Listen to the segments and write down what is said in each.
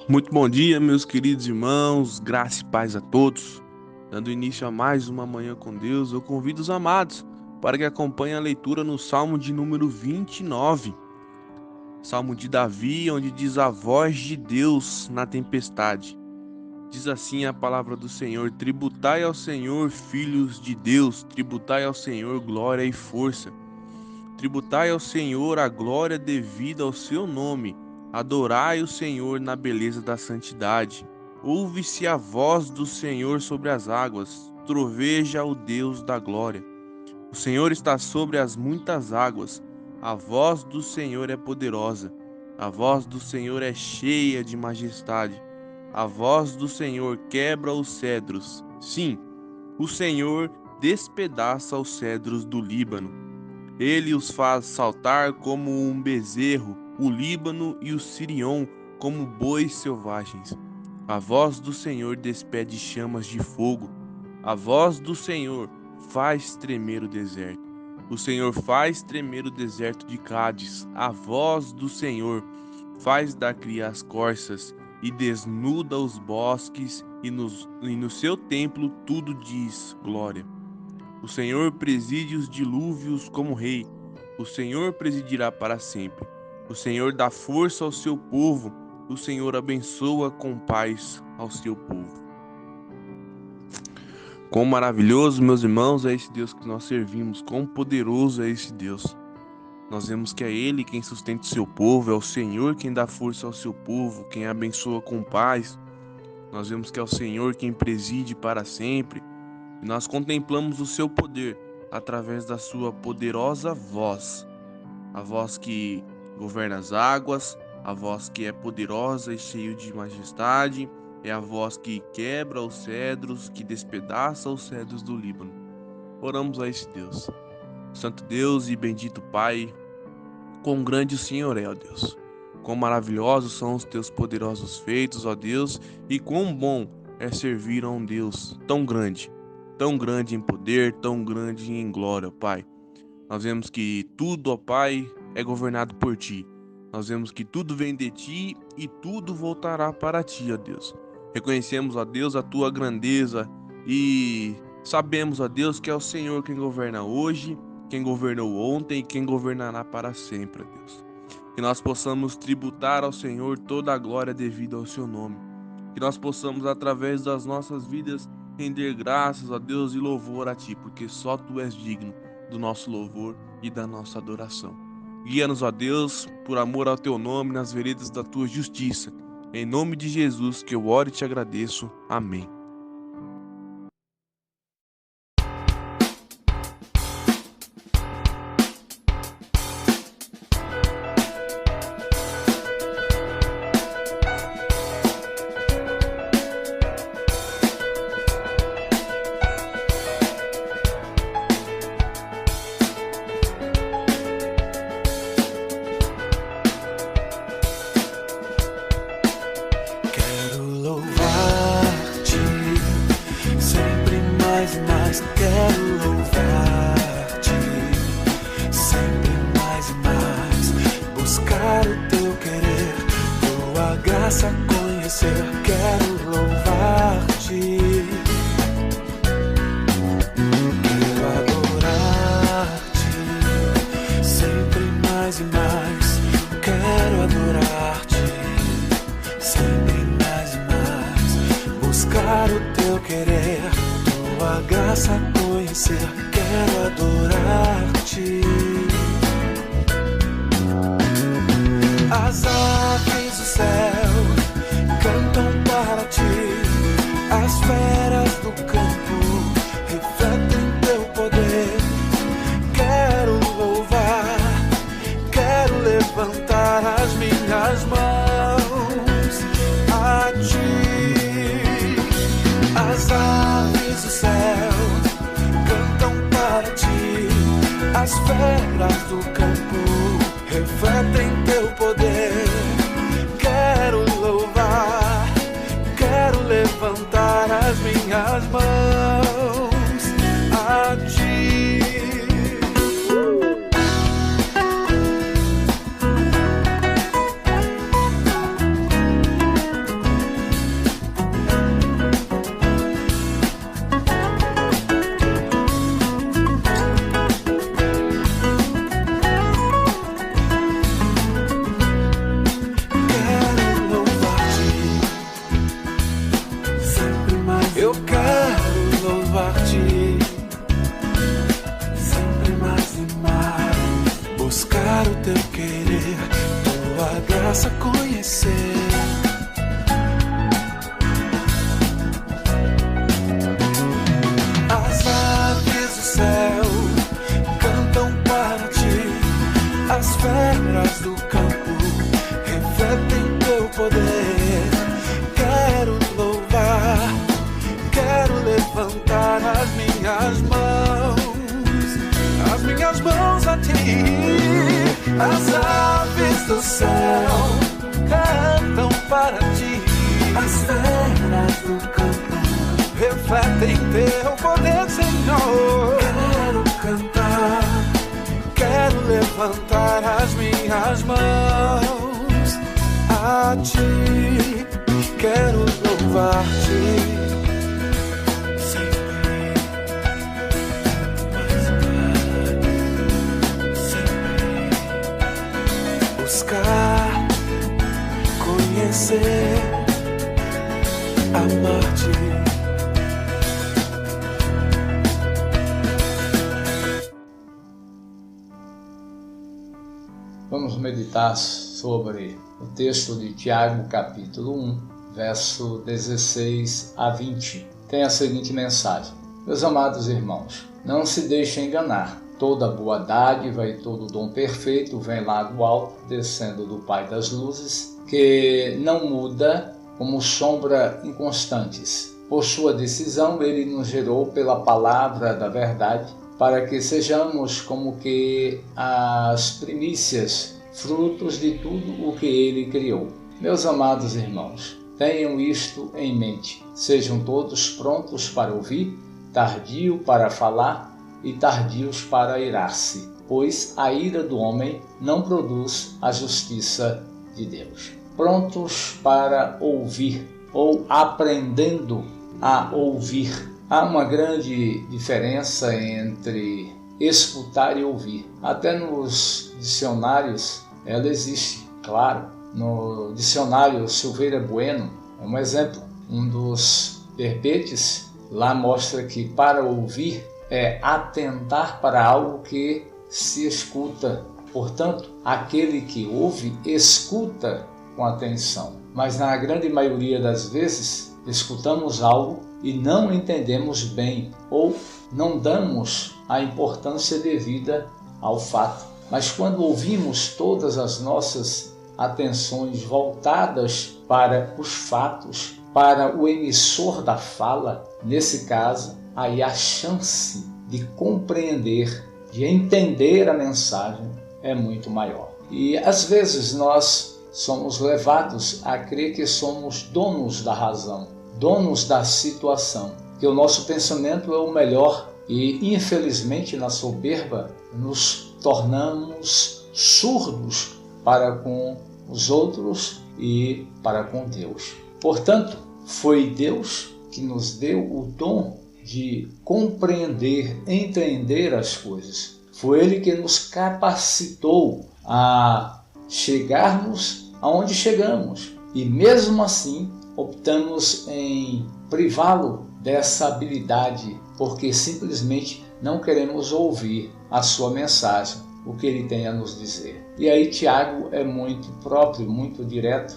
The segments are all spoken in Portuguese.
Muito bom dia, meus queridos irmãos, graça e paz a todos. Dando início a mais uma manhã com Deus, eu convido os amados para que acompanhem a leitura no Salmo de número 29. Salmo de Davi, onde diz a voz de Deus na tempestade. Diz assim a palavra do Senhor: tributai ao Senhor, filhos de Deus, tributai ao Senhor glória e força. Tributai ao Senhor a glória devida ao seu nome. Adorai o Senhor na beleza da santidade. Ouve-se a voz do Senhor sobre as águas. Troveja o Deus da glória. O Senhor está sobre as muitas águas. A voz do Senhor é poderosa. A voz do Senhor é cheia de majestade. A voz do Senhor quebra os cedros. Sim, o Senhor despedaça os cedros do Líbano. Ele os faz saltar como um bezerro, o Líbano e o Sirion como bois selvagens. A voz do Senhor despede chamas de fogo. A voz do Senhor faz tremer o deserto. O Senhor faz tremer o deserto de Cádiz. A voz do Senhor faz dar cria as corças e desnuda os bosques, e no seu templo tudo diz glória. O Senhor preside os dilúvios como rei. O Senhor presidirá para sempre. O Senhor dá força ao seu povo. O Senhor abençoa com paz ao seu povo. Quão maravilhoso, meus irmãos, é esse Deus que nós servimos. Quão poderoso é esse Deus. Nós vemos que é Ele quem sustenta o seu povo. É o Senhor quem dá força ao seu povo, quem abençoa com paz. Nós vemos que é o Senhor quem preside para sempre. E nós contemplamos o seu poder através da sua poderosa voz. A voz que governa as águas, a voz que é poderosa e cheia de majestade, é a voz que quebra os cedros, que despedaça os cedros do Líbano. Oramos a esse Deus. Santo Deus e bendito Pai, quão grande o Senhor é, ó Deus. Quão maravilhosos são os teus poderosos feitos, ó Deus, e quão bom é servir a um Deus tão grande em poder, tão grande em glória, ó Pai. Nós vemos que tudo, ó Pai, é governado por Ti. Nós vemos que tudo vem de Ti e tudo voltará para Ti, ó Deus. Reconhecemos, ó Deus, a Tua grandeza e sabemos, ó Deus, que é o Senhor quem governa hoje, quem governou ontem e quem governará para sempre, ó Deus. Que nós possamos tributar ao Senhor toda a glória devida ao Seu nome. Que nós possamos, através das nossas vidas, render graças a Deus e louvor a Ti, porque só Tu és digno do nosso louvor e da nossa adoração. Guia-nos, ó Deus, por amor ao Teu nome, nas veredas da Tua justiça. Em nome de Jesus que eu oro e te agradeço. Amém. Quero louvar-te sempre mais e mais, buscar o teu querer, tua graça conhecer. Quero louvar-te, quero adorar-te sempre mais e mais. Quero adorar-te sempre mais e mais, buscar o teu querer, tua graça conhecer. Quero adorar-te. As aves do céu cantam para ti, as feras do campo refletem teu poder. Quero louvar, quero levantar as minhas mãos a ti. As aves do céu cantam para ti, as feras do campo refletem teu poder. Quero louvar, quero levantar as minhas mãos a ti. teu querer, tua graça conhecer. As aves do céu cantam para ti, as feras do campo refletem teu poder. Quero louvar, quero levantar as minhas mãos a ti. As aves do céu cantam para ti, as feras do campo refletem teu poder, Senhor. Quero cantar, quero levantar as minhas mãos a ti, quero louvar-te. Buscar, conhecer, amar-te. Vamos meditar sobre o texto de Tiago, capítulo 1, verso 16 a 20. Tem a seguinte mensagem: meus amados irmãos, não se deixem enganar. Toda boa dádiva e todo dom perfeito vem lá do alto, descendo do Pai das luzes, que não muda como sombra inconstantes. Por sua decisão, ele nos gerou pela palavra da verdade, para que sejamos como que as primícias, frutos de tudo o que ele criou. Meus amados irmãos, tenham isto em mente. Sejam todos prontos para ouvir, tardio para falar e tardios para irar-se, pois a ira do homem não produz a justiça de Deus. Prontos para ouvir ou aprendendo a ouvir. Há uma grande diferença entre escutar e ouvir. Até nos dicionários ela existe, claro. No dicionário Silveira Bueno é um exemplo. Um dos verbetes lá mostra que para ouvir é atentar para algo que se escuta. Portanto, aquele que ouve, escuta com atenção. Mas na grande maioria das vezes, escutamos algo e não entendemos bem ou não damos a importância devida ao fato. Mas quando ouvimos todas as nossas atenções voltadas para os fatos, para o emissor da fala, nesse caso, aí a chance de compreender, de entender a mensagem é muito maior. E às vezes nós somos levados a crer que somos donos da razão, donos da situação, que o nosso pensamento é o melhor e, infelizmente, na soberba, nos tornamos surdos para com os outros e para com Deus. Portanto, foi Deus que nos deu o dom de compreender, entender as coisas. Foi Ele que nos capacitou a chegarmos aonde chegamos. E mesmo assim, optamos em privá-lo dessa habilidade, porque simplesmente não queremos ouvir a sua mensagem, o que ele tem a nos dizer. E aí Tiago é muito próprio, muito direto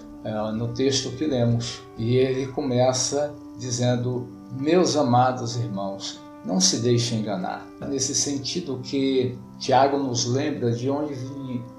no texto que lemos. E ele começa dizendo: meus amados irmãos, não se deixem enganar. Nesse sentido que Tiago nos lembra de onde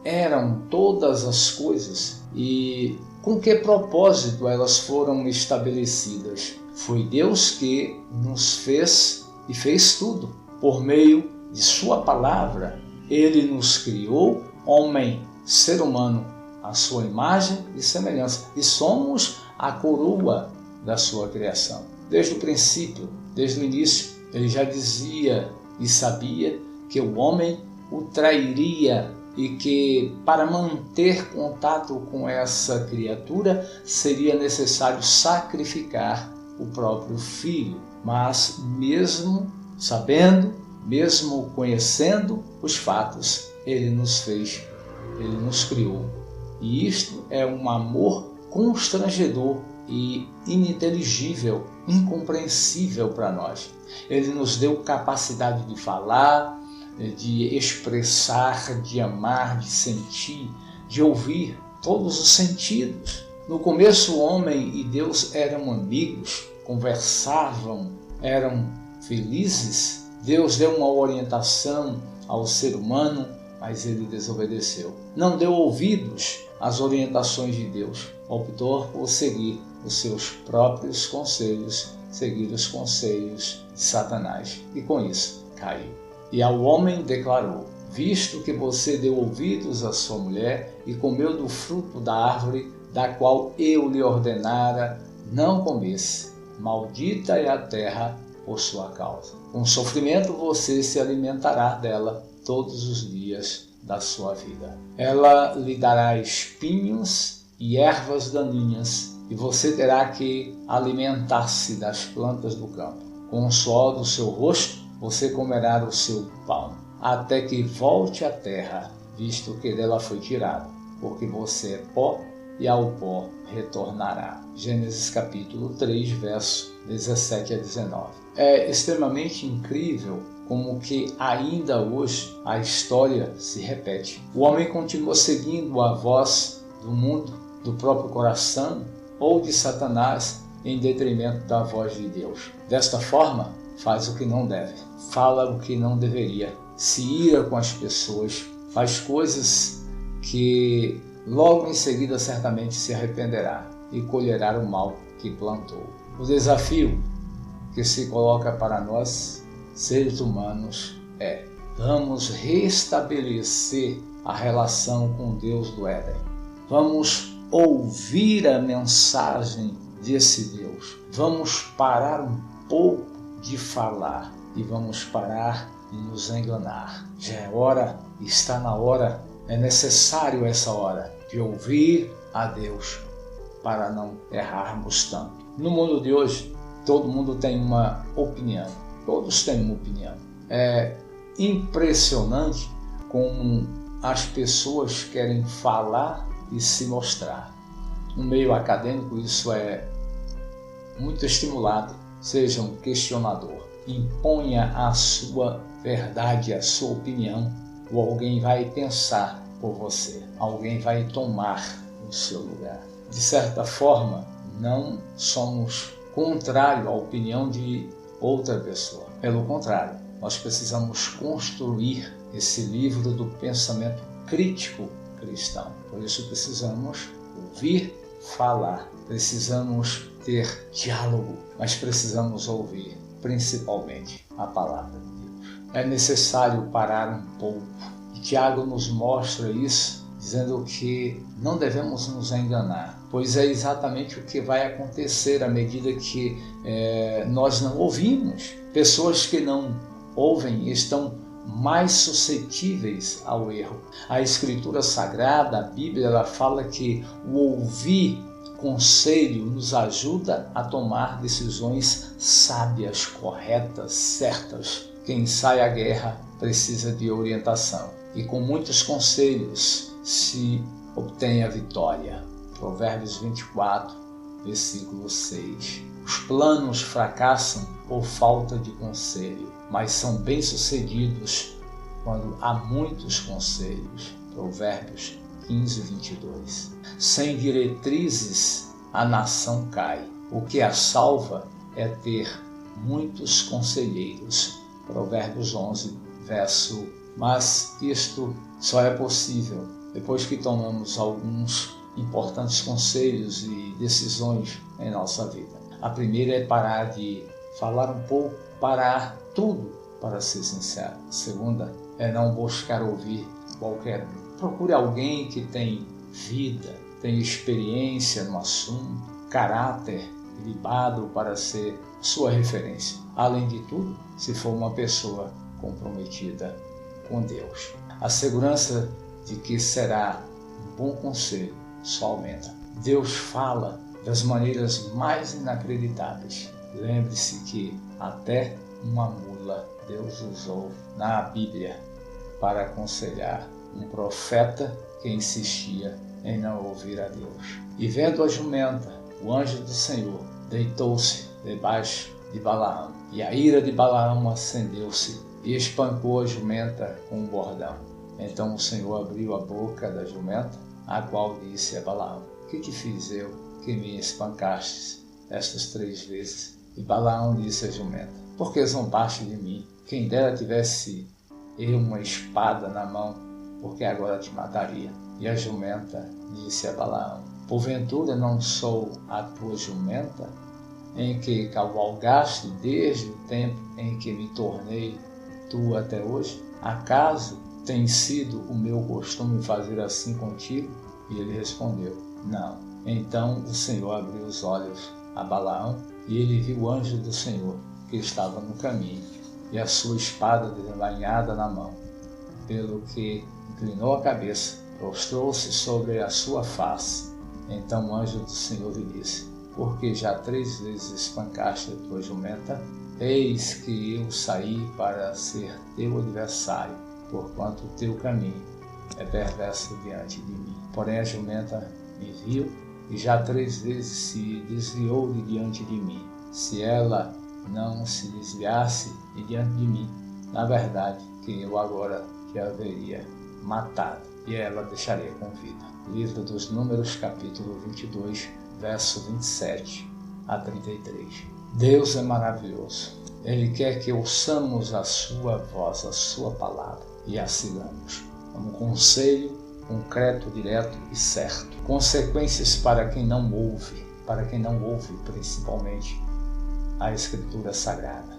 eram todas as coisas e com que propósito elas foram estabelecidas. Foi Deus que nos fez e fez tudo. Por meio de sua palavra, Ele nos criou, homem, ser humano, à sua imagem e semelhança. E somos a coroa da sua criação. Desde o princípio, desde o início, Ele já dizia e sabia que o homem o trairia e que para manter contato com essa criatura seria necessário sacrificar o próprio filho. Mas mesmo sabendo, mesmo conhecendo os fatos, Ele nos fez, Ele nos criou. E isto é um amor constrangedor e ininteligível, incompreensível para nós. Ele nos deu capacidade de falar, de expressar, de amar, de sentir, de ouvir, todos os sentidos. No começo, o homem e Deus eram amigos, conversavam, eram felizes. Deus deu uma orientação ao ser humano, mas ele desobedeceu. Não deu ouvidos às orientações de Deus. Optou por seguir os seus próprios conselhos, seguir os conselhos de Satanás. E com isso, caiu. E ao homem declarou: visto que você deu ouvidos à sua mulher e comeu do fruto da árvore da qual eu lhe ordenara não comesse, maldita é a terra por sua causa. Com sofrimento você se alimentará dela todos os dias da sua vida. Ela lhe dará espinhos e ervas daninhas, e você terá que alimentar-se das plantas do campo. Com o suor do seu rosto você comerá o seu pão, até que volte à terra, visto que dela foi tirado, porque você é pó e ao pó retornará. Gênesis capítulo 3, verso 17 a 19. É extremamente incrível como que ainda hoje a história se repete. O homem continua seguindo a voz do mundo, do próprio coração ou de Satanás em detrimento da voz de Deus. Desta forma, faz o que não deve, fala o que não deveria, se ira com as pessoas, faz coisas que logo em seguida certamente se arrependerá e colherá o mal que plantou. O desafio que se coloca para nós, seres humanos, é: vamos restabelecer a relação com Deus do Éden. Vamos ouvir a mensagem desse Deus. Vamos parar um pouco de falar e vamos parar de nos enganar. Já é hora, está na hora, é necessário essa hora de ouvir a Deus para não errarmos tanto. No mundo de hoje, todo mundo tem uma opinião. Todos têm uma opinião. É impressionante como as pessoas querem falar e se mostrar. No meio acadêmico, isso é muito estimulado. Seja um questionador. Imponha a sua verdade, a sua opinião, ou alguém vai pensar por você. Alguém vai tomar o seu lugar. De certa forma, não somos contrários à opinião de outra pessoa. Pelo contrário, nós precisamos construir esse livro do pensamento crítico cristão. Por isso precisamos ouvir, falar, precisamos ter diálogo, mas precisamos ouvir principalmente a palavra de Deus. É necessário parar um pouco. E Tiago nos mostra isso, dizendo que não devemos nos enganar, pois é exatamente o que vai acontecer à medida que nós não ouvimos. Pessoas que não ouvem estão mais suscetíveis ao erro. A Escritura Sagrada, a Bíblia, ela fala que o ouvir conselho nos ajuda a tomar decisões sábias, corretas, certas. Quem sai à guerra precisa de orientação. E com muitos conselhos se obtém a vitória. Provérbios 24, versículo 6. Os planos fracassam por falta de conselho, mas são bem-sucedidos quando há muitos conselhos. Provérbios 15, 22. Sem diretrizes, a nação cai. O que a salva é ter muitos conselheiros. Provérbios 11, verso. Mas isto só é possível depois que tomamos alguns importantes conselhos e decisões em nossa vida. A primeira é parar de falar um pouco, parar tudo, para ser sincero. A segunda é não buscar ouvir qualquer um. Procure alguém que tem vida, tem experiência no assunto, caráter ilibado para ser sua referência. Além de tudo, se for uma pessoa comprometida com Deus. A segurança de que será um bom conselho só aumenta. Deus fala das maneiras mais inacreditáveis. Lembre-se que até uma mula Deus usou na Bíblia para aconselhar um profeta que insistia em não ouvir a Deus. E vendo a jumenta, o anjo do Senhor deitou-se debaixo de Balaão, e a ira de Balaão acendeu-se e espancou a jumenta com um bordão. Então o Senhor abriu a boca da jumenta, a qual disse a Balaão: que te fiz eu, que me espancastes estas 3 vezes? E Balaão disse à jumenta: porque zombaste de mim? Quem dera tivesse eu uma espada na mão, porque agora te mataria. E a jumenta disse a Balaão: porventura não sou a tua jumenta, em que cavalgaste desde o tempo em que me tornei tu até hoje? Acaso tem sido o meu costume fazer assim contigo? E ele respondeu: não. Então o Senhor abriu os olhos a Balaão, e ele viu o anjo do Senhor, que estava no caminho, e a sua espada desembainhada na mão. Pelo que inclinou a cabeça, prostrou-se sobre a sua face. Então o anjo do Senhor lhe disse: porque já 3 vezes espancaste a tua jumenta, eis que eu saí para ser teu adversário, porquanto o teu caminho é perverso diante de mim. Porém a jumenta me viu, e já 3 vezes se desviou de diante de mim. Se ela não se desviasse de diante de mim, na verdade que eu agora te haveria matado, e ela deixaria com vida. Livro dos Números, capítulo 22, verso 27 a 33. Deus é maravilhoso. Ele quer que ouçamos a sua voz, a sua palavra, e a sigamos. Como conselho concreto, direto e certo. Consequências para quem não ouve, principalmente a Escritura Sagrada,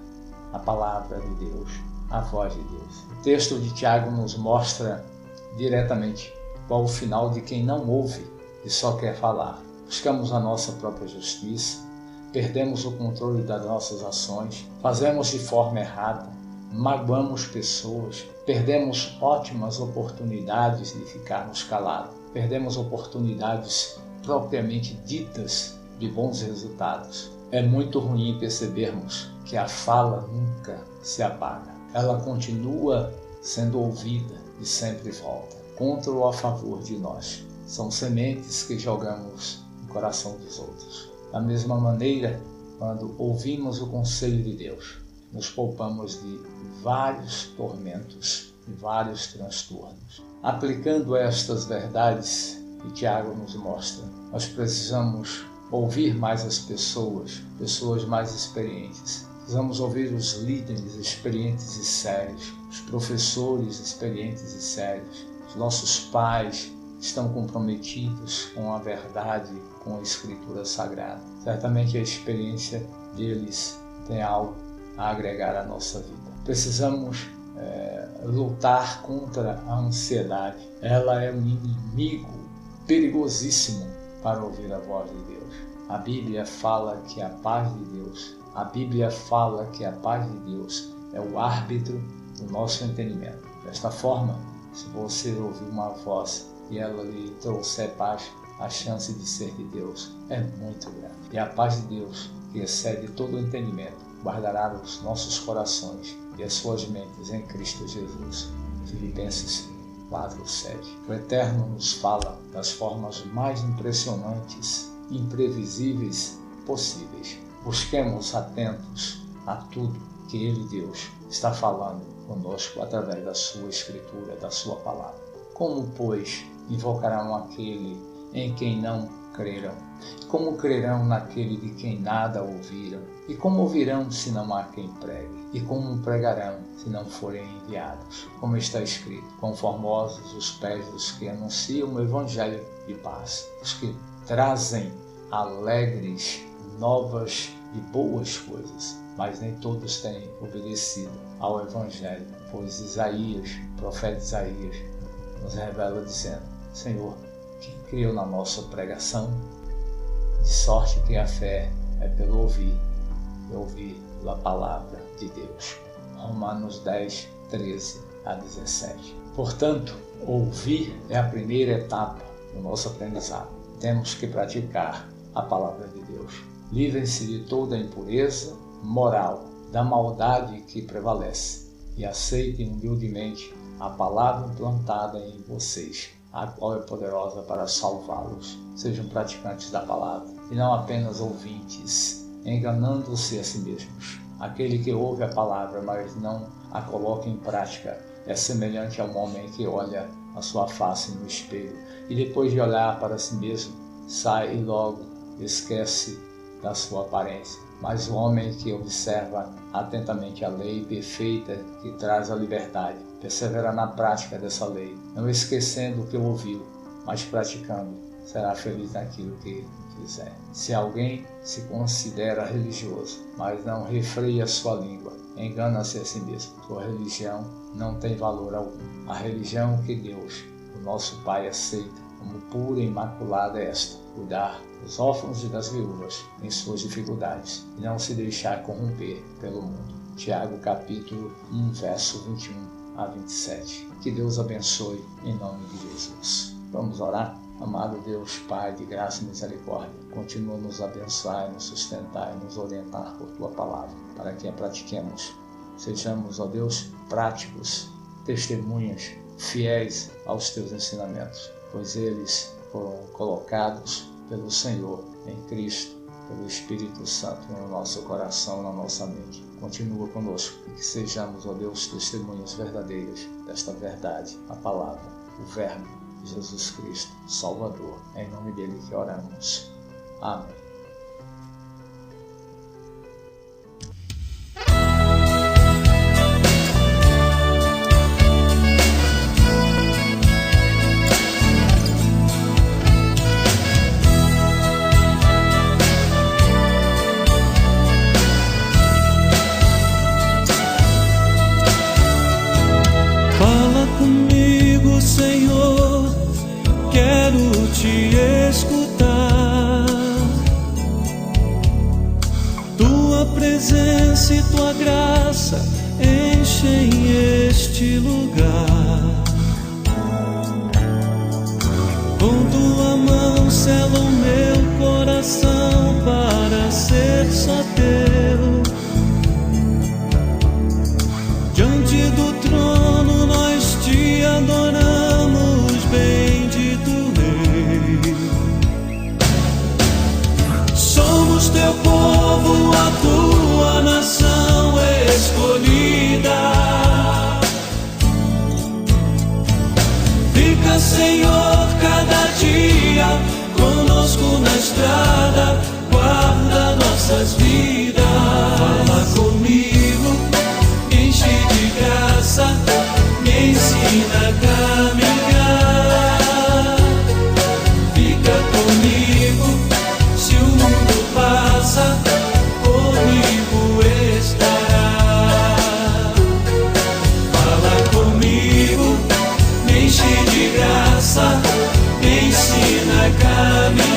a Palavra de Deus, a voz de Deus. O texto de Tiago nos mostra diretamente qual o final de quem não ouve e só quer falar. Buscamos a nossa própria justiça, perdemos o controle das nossas ações, fazemos de forma errada, magoamos pessoas, perdemos ótimas oportunidades de ficarmos calados, perdemos oportunidades propriamente ditas de bons resultados. É muito ruim percebermos que a fala nunca se apaga. Ela continua sendo ouvida e sempre volta, contra ou a favor de nós. São sementes que jogamos no coração dos outros. Da mesma maneira, quando ouvimos o conselho de Deus, nos poupamos de vários tormentos e vários transtornos. Aplicando estas verdades que Tiago nos mostra, nós precisamos ouvir mais as pessoas mais experientes. Precisamos ouvir os líderes experientes e sérios, os professores experientes e sérios. Os nossos pais estão comprometidos com a verdade, com a Escritura Sagrada. Certamente a experiência deles tem algo a agregar à nossa vida. Precisamos lutar contra a ansiedade. Ela é um inimigo perigosíssimo para ouvir a voz de Deus. A Bíblia fala que a paz de Deus, é o árbitro do nosso entendimento. Desta forma, se você ouvir uma voz e ela lhe trouxer paz, a chance de ser de Deus é muito grande. E a paz de Deus, que excede todo o entendimento, guardará os nossos corações e as suas mentes em Cristo Jesus. Filipenses 4:7. O Eterno nos fala das formas mais impressionantes e imprevisíveis possíveis. Busquemos atentos a tudo que Ele, Deus, está falando conosco através da sua Escritura, da sua palavra. Como, pois, invocarão aquele em quem não creram? Como crerão naquele de quem nada ouviram? E como ouvirão se não há quem pregue? E como pregarão se não forem enviados? Como está escrito: quão formosos os pés dos que anunciam o Evangelho de paz, os que trazem alegres novas e boas coisas. Mas nem todos têm obedecido ao Evangelho, pois Isaías, o profeta Isaías, nos revela dizendo: Senhor, quem creu na nossa pregação? De sorte que a fé é pelo ouvir, e ouvir a palavra de Deus. Romanos 10, 13 a 17. Portanto, ouvir é a primeira etapa do nosso aprendizado. Temos que praticar a palavra de Deus. Livrem-se de toda impureza moral, da maldade que prevalece, e aceitem humildemente a palavra implantada em vocês, a qual é poderosa para salvá-los. Sejam praticantes da palavra, e não apenas ouvintes, enganando-se a si mesmos. Aquele que ouve a palavra, mas não a coloca em prática, é semelhante a um homem que olha a sua face no espelho e depois de olhar para si mesmo, sai e logo esquece da sua aparência. Mas o homem que observa atentamente a lei perfeita que traz a liberdade, persevera na prática dessa lei, não esquecendo o que ouviu, mas praticando, será feliz naquilo que fizer. Se alguém se considera religioso, mas não refreia sua língua, engana-se a si mesmo. Sua religião não tem valor algum. A religião que Deus, o nosso Pai, aceita como pura e imaculada é esta: cuidar dos órfãos e das viúvas em suas dificuldades e não se deixar corromper pelo mundo. Tiago capítulo 1, verso 21 a 27. Que Deus abençoe em nome de Jesus. Vamos orar? Amado Deus, Pai de graça e misericórdia, continua a nos abençoar, nos sustentar e nos orientar por Tua palavra, para que a pratiquemos. Sejamos, ó Deus, práticos, testemunhas, fiéis aos Teus ensinamentos, pois eles foram colocados pelo Senhor em Cristo, pelo Espírito Santo no nosso coração, na nossa mente. Continua conosco e que sejamos, ó Deus, testemunhas verdadeiras desta verdade, a palavra, o Verbo, Jesus Cristo, Salvador. É em nome dele que oramos. Amém. Fala comigo, Senhor, quero te escutar. Tua presença e tua graça enchem este lugar. Com tua mão sela o meu coração para ser só teu. Diante do trono nós te adoramos, bendito Rei. Somos teu povo, a tua nação escolhida. Fica, Senhor, cada dia conosco na estrada, guarda nossas vidas. Fala comigo, enche de graça, me ensina a caminhar. Fica comigo, se o mundo passa, comigo estará. Fala comigo, me enche de graça, me ensina a caminhar.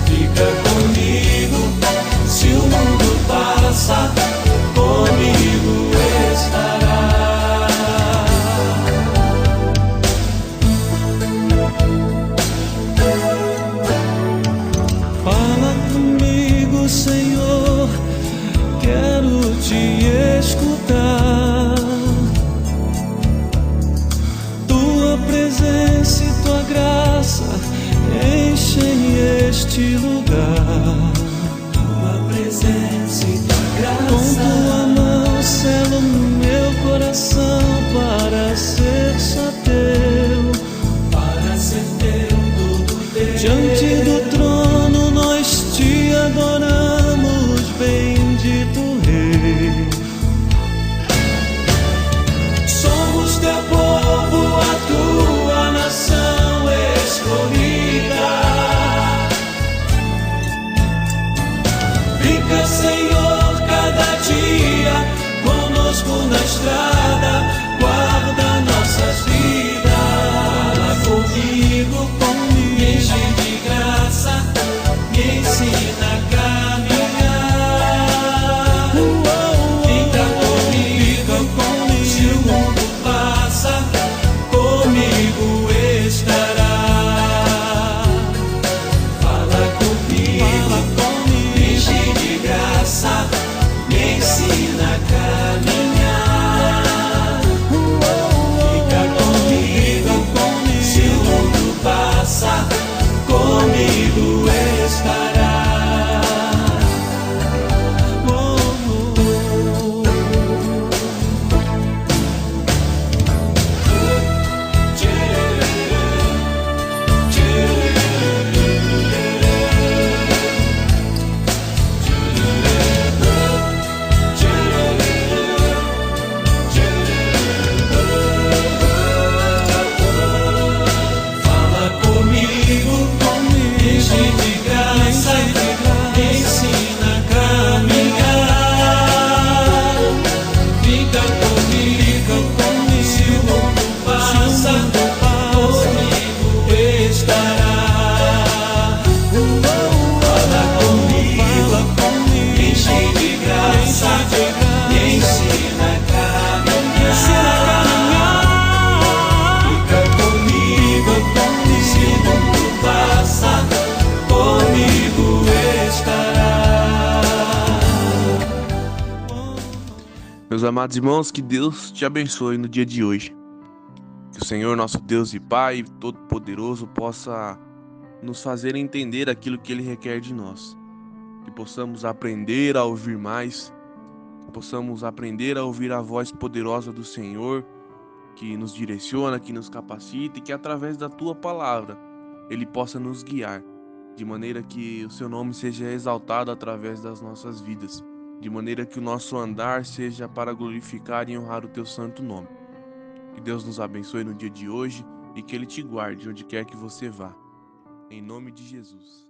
Fica comigo, se o mundo passa, comigo estará. Fala comigo, Senhor, quero te escutar. Tua presença e tua graça enchem este lugar. Tua presença e tua graça, com tua mão sela o meu coração para ser só teu, para ser teu, todo teu. Diante do trono nós te adoramos, bendito Rei. Somos teu povo, a tua nação escolhida. Meus amados irmãos, que Deus te abençoe no dia de hoje. Que o Senhor, nosso Deus e Pai Todo-Poderoso, possa nos fazer entender aquilo que Ele requer de nós. Que possamos aprender a ouvir mais, que possamos aprender a ouvir a voz poderosa do Senhor, que nos direciona, que nos capacita, e que através da Tua palavra Ele possa nos guiar, de maneira que o Seu nome seja exaltado através das nossas vidas, de maneira que o nosso andar seja para glorificar e honrar o Teu santo nome. Que Deus nos abençoe no dia de hoje e que Ele te guarde onde quer que você vá. Em nome de Jesus.